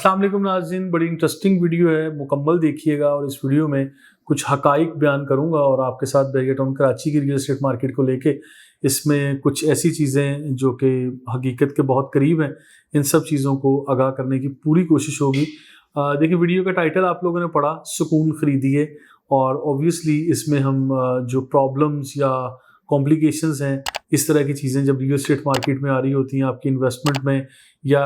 अस्सलाम वालेकुम नाज़रीन, बड़ी इंटरेस्टिंग वीडियो है, मुकम्मल देखिएगा। और इस वीडियो में कुछ हक़ाइक़ बयान करूँगा और आपके साथ बैरियर टाउन कराची की रियल एस्टेट मार्केट को लेके इसमें कुछ ऐसी चीज़ें जो कि हकीकत के बहुत करीब हैं, इन सब चीज़ों को आगाह करने की पूरी कोशिश होगी। देखिए, वीडियो का टाइटल आप लोगों ने पढ़ा, सुकून ख़रीदिए। और ऑब्वियसली इसमें हम जो प्रॉब्लम्स या कॉम्प्लिकेशंस हैं, इस तरह की चीज़ें जब रियल एस्टेट मार्केट में आ रही होती हैं आपकी इन्वेस्टमेंट में, या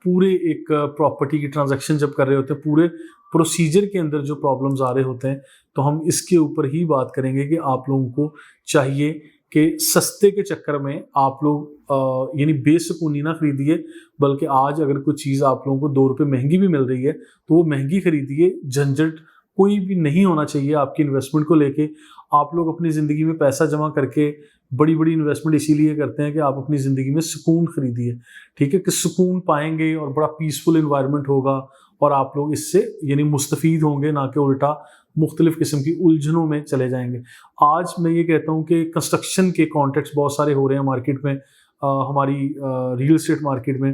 पूरे एक प्रॉपर्टी की ट्रांजैक्शन जब कर रहे होते हैं, पूरे प्रोसीजर के अंदर जो प्रॉब्लम्स आ रहे होते हैं, तो हम इसके ऊपर ही बात करेंगे कि आप लोगों को चाहिए कि सस्ते के चक्कर में आप लोग यानी बेसुकूनी ना खरीदिए, बल्कि आज अगर कोई चीज़ आप लोगों को ₹2 महंगी भी मिल रही है तो वो महंगी खरीदिए। झंझट कोई भी नहीं होना चाहिए आपकी इन्वेस्टमेंट को लेके। आप लोग अपनी ज़िंदगी में पैसा जमा करके बड़ी बड़ी इन्वेस्टमेंट इसीलिए करते हैं कि आप अपनी ज़िंदगी में सुकून खरीदिए, ठीक है, कि सुकून पाएंगे और बड़ा पीसफुल इन्वायरमेंट होगा और आप लोग इससे यानी मुस्तफ़ीद होंगे, ना कि उल्टा मुख्तलिफ़ किस्म की उलझनों में चले जाएंगे। आज मैं ये कहता हूँ कि कंस्ट्रक्शन के कॉन्ट्रैक्ट्स बहुत सारे हो रहे हैं मार्केट में, हमारी रियल एस्टेट मार्केट में।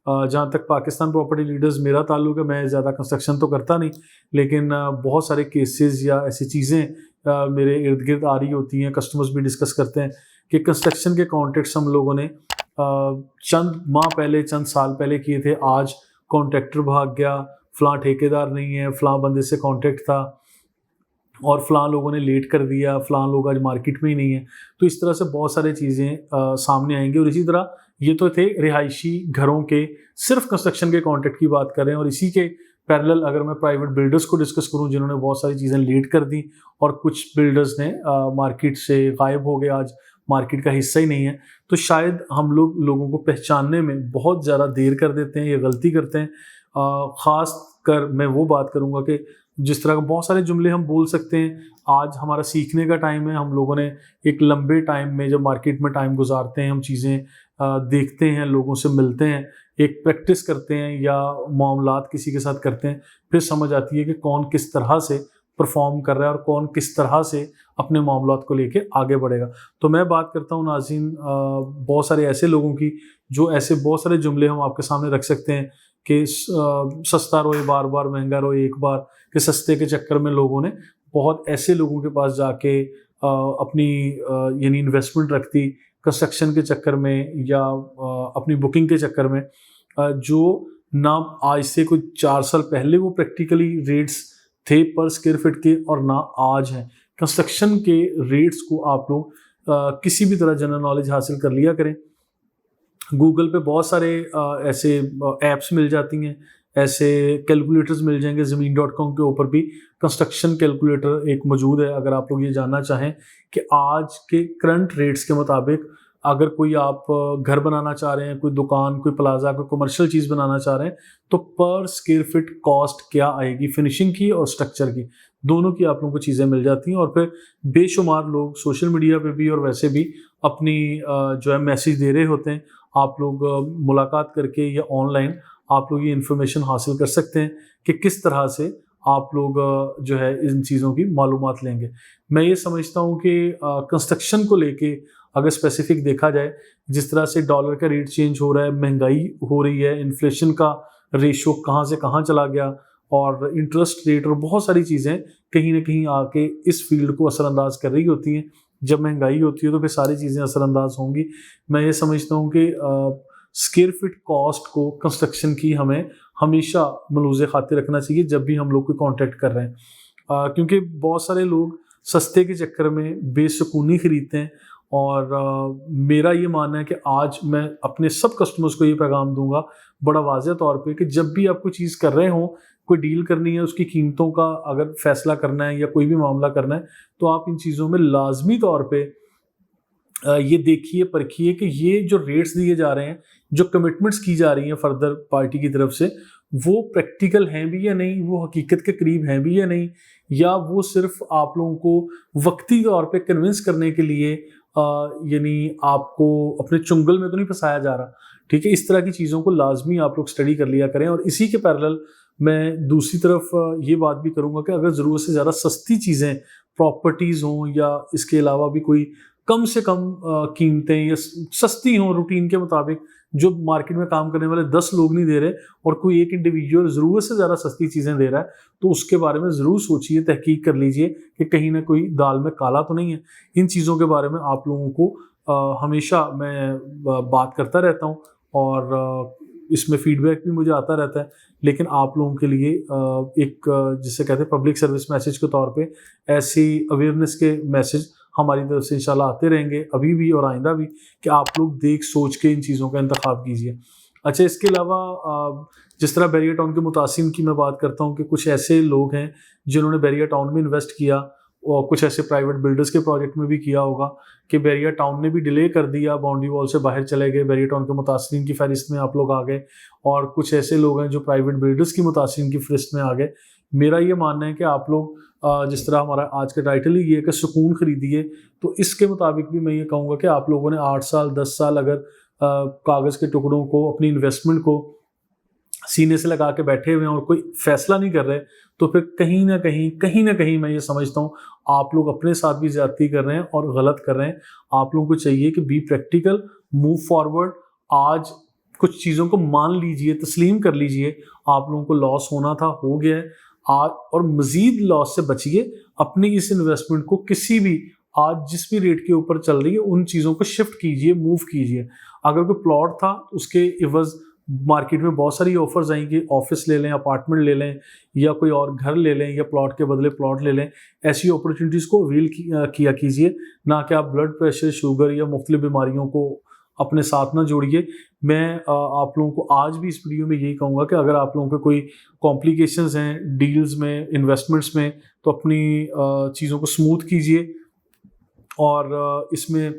जहाँ तक पाकिस्तान प्रॉपर्टी लीडर्स मेरा ताल्लुक है, मैं ज़्यादा कंस्ट्रक्शन तो करता नहीं, लेकिन बहुत सारे केसेस या ऐसी चीज़ें मेरे इर्द गिर्द आ रही होती हैं, कस्टमर्स भी डिस्कस करते हैं कि कंस्ट्रक्शन के कॉन्ट्रैक्ट्स हम लोगों ने चंद माह पहले, चंद साल पहले किए थे, आज कॉन्ट्रैक्टर भाग गया, फ़लाँ ठेकेदार नहीं है, फ़लाँ बंदे से कॉन्ट्रैक्ट था और फ़लाँ लोगों ने लेट कर दिया, फ़लाँ लोग आज मार्केट में ही नहीं है। तो इस तरह से बहुत सारी चीज़ें सामने आएंगी। और इसी तरह ये तो थे रिहायशी घरों के सिर्फ कंस्ट्रक्शन के कॉन्ट्रैक्ट की बात करें, और इसी के पैरेलल अगर मैं प्राइवेट बिल्डर्स को डिस्कस करूं जिन्होंने बहुत सारी चीज़ें लेट कर दी और कुछ बिल्डर्स ने मार्केट से गायब हो गए, आज मार्केट का हिस्सा ही नहीं है, तो शायद हम लोगों को पहचानने में बहुत ज़्यादा देर कर देते हैं, ये गलती करते हैं। ख़ास कर मैं वो बात करूँगा कि जिस तरह के बहुत सारे जुमले हम बोल सकते हैं, आज हमारा सीखने का टाइम है। हम लोगों ने एक लंबे टाइम में जब मार्केट में टाइम गुजारते हैं, हम चीज़ें देखते हैं, लोगों से मिलते हैं, एक प्रैक्टिस करते हैं या मामलात किसी के साथ करते हैं, फिर समझ आती है कि कौन किस तरह से परफॉर्म कर रहा है और कौन किस तरह से अपने मामलात को लेके आगे बढ़ेगा। तो मैं बात करता हूँ नाज़रीन बहुत सारे ऐसे लोगों की जो ऐसे बहुत सारे जुमले हम आपके सामने रख सकते हैं कि सस्ता रोए बार बार, महंगा रोए एक बार, कि सस्ते के चक्कर में लोगों ने बहुत ऐसे लोगों के पास जाके अपनी यानी इन्वेस्टमेंट रख दी कंस्ट्रक्शन के चक्कर में या अपनी बुकिंग के चक्कर में, जो ना आज से कोई 4 साल पहले वो प्रैक्टिकली रेट्स थे पर स्क्वायर फीट के और ना आज हैं। कंस्ट्रक्शन के रेट्स को आप लोग किसी भी तरह जनरल नॉलेज हासिल कर लिया करें। गूगल पे बहुत सारे ऐसे ऐप्स मिल जाती हैं, ऐसे कैलकुलेटर्स मिल जाएंगे। ज़मीन.com के ऊपर भी कंस्ट्रक्शन कैलकुलेटर एक मौजूद है। अगर आप लोग ये जानना चाहें कि आज के करंट रेट्स के मुताबिक अगर कोई आप घर बनाना चाह रहे हैं, कोई दुकान, कोई प्लाजा, कोई कमर्शियल चीज़ बनाना चाह रहे हैं, तो पर स्क्वायर फीट कॉस्ट क्या आएगी, फिनिशिंग की और स्ट्रक्चर की, दोनों की आप लोगों को चीज़ें मिल जाती हैं। और फिर बेशुमार लोग सोशल मीडिया पे भी और वैसे भी अपनी जो है मैसेज दे रहे होते हैं। आप लोग मुलाकात करके या ऑनलाइन आप लोग ये इन्फॉर्मेशन हासिल कर सकते हैं कि किस तरह से आप लोग जो है इन चीज़ों की मालूमात लेंगे। मैं ये समझता हूँ कि कंस्ट्रक्शन को लेके अगर स्पेसिफिक देखा जाए, जिस तरह से डॉलर का रेट चेंज हो रहा है, महंगाई हो रही है, इन्फ्लेशन का रेशो कहाँ से कहाँ चला गया, और इंटरेस्ट रेट और बहुत सारी चीज़ें कहीं ना कहीं आके इस फील्ड को असरअंदाज कर रही होती हैं। जब महंगाई होती है तो फिर सारी चीज़ें असरअंदाज होंगी। मैं ये समझता हूँ कि स्क्वायर फीट कॉस्ट को कंस्ट्रक्शन की हमें हमेशा मलूज़े खातिर रखना चाहिए जब भी हम लोग कोई कॉन्ट्रैक्ट कर रहे हैं, क्योंकि बहुत सारे लोग सस्ते के चक्कर में बेसुकूनी खरीदते हैं। और मेरा ये मानना है कि आज मैं अपने सब कस्टमर्स को ये पैगाम दूंगा बड़ा वाज़ेह तौर पे कि जब भी आप कोई चीज़ कर रहे हो, कोई डील करनी है, उसकी कीमतों का अगर फैसला करना है या कोई भी मामला करना है, तो आप इन चीज़ों में लाजमी तौर पे ये देखिए परखिए कि ये जो रेट्स दिए जा रहे हैं, जो कमिटमेंट्स की जा रही हैं फर्दर पार्टी की तरफ से, वो प्रैक्टिकल हैं भी या नहीं, वो हकीकत के करीब हैं भी या नहीं, या वो सिर्फ आप लोगों को वक्ती तौर पे कन्विंस करने के लिए यानी आपको अपने चुंगल में तो नहीं फंसाया जा रहा, ठीक है। इस तरह की चीज़ों को लाजमी आप लोग स्टडी कर लिया करें। और इसी के पैरेलल मैं दूसरी तरफ ये बात भी करूँगा कि अगर ज़रूरत से ज़्यादा सस्ती चीज़ें प्रॉपर्टीज़ हों या इसके अलावा भी कोई कम से कम कीमतें या सस्ती हों रूटीन के मुताबिक, جو مارکیٹ میں کام کرنے والے 10 لوگ نہیں دے رہے اور کوئی ایک انڈیویجول ضرورت سے زیادہ سستی چیزیں دے رہا ہے تو اس کے بارے میں ضرور سوچیے, تحقیق کر لیجئے کہ کہیں نہ کوئی دال میں کالا تو نہیں ہے. ان چیزوں کے بارے میں آپ لوگوں کو ہمیشہ میں بات کرتا رہتا ہوں اور اس میں فیڈ بیک بھی مجھے آتا رہتا ہے, لیکن آپ لوگوں کے لیے ایک جسے کہتے ہیں پبلک سروس میسج کے طور پہ ایسی اویئرنیس کے میسج ہماری طرف سے انشاءاللہ آتے رہیں گے ابھی بھی اور آئندہ بھی, کہ آپ لوگ دیکھ سوچ کے ان چیزوں کا انتخاب کیجیے. اچھا, اس کے علاوہ جس طرح بیریا ٹاؤن کے متاثرین کی میں بات کرتا ہوں کہ کچھ ایسے لوگ ہیں جنہوں نے بیریا ٹاؤن میں انویسٹ کیا, اور کچھ ایسے پرائیویٹ بلڈرز کے پروجیکٹ میں بھی کیا ہوگا کہ بیریا ٹاؤن نے بھی ڈیلے کر دیا, باؤنڈری وال سے باہر چلے گئے, بیریا ٹاؤن کے متاثرین کی فہرست میں آپ لوگ آ گئے, اور کچھ ایسے لوگ ہیں جو پرائیویٹ بلڈرز کی متاثرین کی فہرست میں آ گئے. میرا یہ ماننا ہے کہ آپ لوگ جس طرح ہمارا آج کا ٹائٹل ہی یہ ہے کہ سکون خریدیے, تو اس کے مطابق بھی میں یہ کہوں گا کہ آپ لوگوں نے 8 سال 10 سال اگر کاغذ کے ٹکڑوں کو, اپنی انویسٹمنٹ کو سینے سے لگا کے بیٹھے ہوئے ہیں اور کوئی فیصلہ نہیں کر رہے, تو پھر کہیں نہ کہیں میں یہ سمجھتا ہوں آپ لوگ اپنے ساتھ بھی زیادتی کر رہے ہیں اور غلط کر رہے ہیں. آپ لوگوں کو چاہیے کہ بی پریکٹیکل, موو فارورڈ. آج کچھ چیزوں کو مان لیجئے, تسلیم کر لیجئے, آپ لوگوں کو لاس ہونا تھا, ہو گیا ہے آج, اور مزید لاس سے بچیے. اپنی اس انویسٹمنٹ کو کسی بھی آج جس بھی ریٹ کے اوپر چل رہی ہے ان چیزوں کو شفٹ کیجئے, موو کیجئے. اگر کوئی پلاٹ تھا اس کے عوض مارکیٹ میں بہت ساری آفرز آئیں گی, آفس لے لیں, اپارٹمنٹ لے لیں, یا کوئی اور گھر لے لیں, یا پلاٹ کے بدلے پلاٹ لے لیں. ایسی اپرچونیٹیز کو اویل کیا کیجئے, نہ کہ آپ بلڈ پریشر, شوگر یا مختلف بیماریوں کو اپنے ساتھ نہ جوڑیے. میں آپ لوگوں کو آج بھی اس ویڈیو میں یہی کہوں گا کہ اگر آپ لوگوں کے کوئی کمپلیکیشنز ہیں ڈیلز میں, انویسٹمنٹس میں, تو اپنی چیزوں کو سموتھ کیجئے. اور اس میں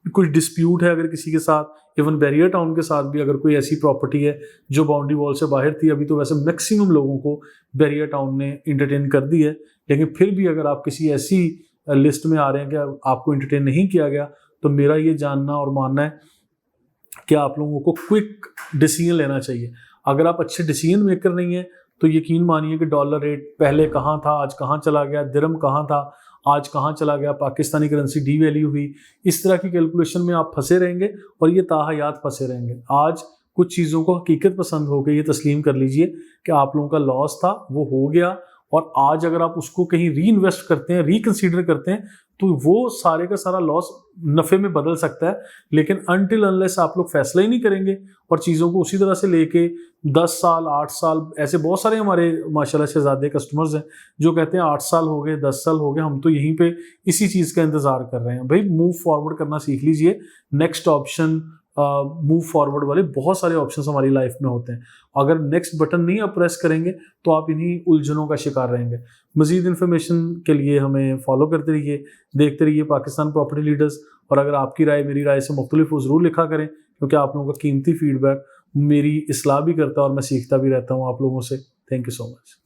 کچھ ڈسپیوٹ ہے اگر کسی کے ساتھ, ایون بیریا ٹاؤن کے ساتھ بھی اگر کوئی ایسی پراپرٹی ہے جو باؤنڈری وال سے باہر تھی, ابھی تو ویسے میکسیمم لوگوں کو بیریا ٹاؤن نے انٹرٹین کر دی ہے, لیکن پھر بھی اگر آپ کسی ایسی لسٹ میں آ رہے ہیں کہ آپ کو انٹرٹین نہیں کیا گیا, تو میرا یہ جاننا اور ماننا ہے کہ آپ لوگوں کو کوئک ڈیسیژن لینا چاہیے. اگر آپ اچھے ڈیسیژن میکر نہیں ہیں تو یقین مانیے کہ ڈالر ریٹ پہلے کہاں تھا, آج کہاں چلا گیا, درہم کہاں تھا, آج کہاں چلا گیا, پاکستانی کرنسی ڈی ویلیو ہوئی. اس طرح کی کیلکولیشن میں آپ پھنسے رہیں گے اور یہ تاحیات پھنسے رہیں گے. آج کچھ چیزوں کو حقیقت پسند ہو کے یہ تسلیم کر لیجئے کہ آپ لوگوں کا لاس تھا, وہ ہو گیا, اور آج اگر آپ اس کو کہیں ری انویسٹ کرتے ہیں, ریکنسیڈر کرتے ہیں, تو وہ سارے کا سارا لاس نفع میں بدل سکتا ہے. لیکن انٹل انلیس آپ لوگ فیصلہ ہی نہیں کریں گے اور چیزوں کو اسی طرح سے لے کے 10 سال 8 سال, ایسے بہت سارے ہمارے ماشاءاللہ شہزادے کسٹمرز ہیں جو کہتے ہیں 8 سال ہو گئے, 10 سال ہو گئے, ہم تو یہیں پہ اسی چیز کا انتظار کر رہے ہیں. بھائی موو فارورڈ کرنا سیکھ لیجئے. نیکسٹ آپشن موو فارورڈ والے بہت سارے آپشنس ہماری لائف میں ہوتے ہیں. اگر نیکسٹ بٹن نہیں آپ پریس کریں گے تو آپ انہی الجھنوں کا شکار رہیں گے. مزید انفارمیشن کے لیے ہمیں فالو کرتے رہیے, دیکھتے رہیے پاکستان پراپرٹی لیڈرز. اور اگر آپ کی رائے میری رائے سے مختلف ہو ضرور لکھا کریں, کیونکہ آپ لوگوں کا قیمتی فیڈ بیک میری اصلاح بھی کرتا ہے اور میں سیکھتا بھی رہتا ہوں آپ لوگوں سے. Thank you so much.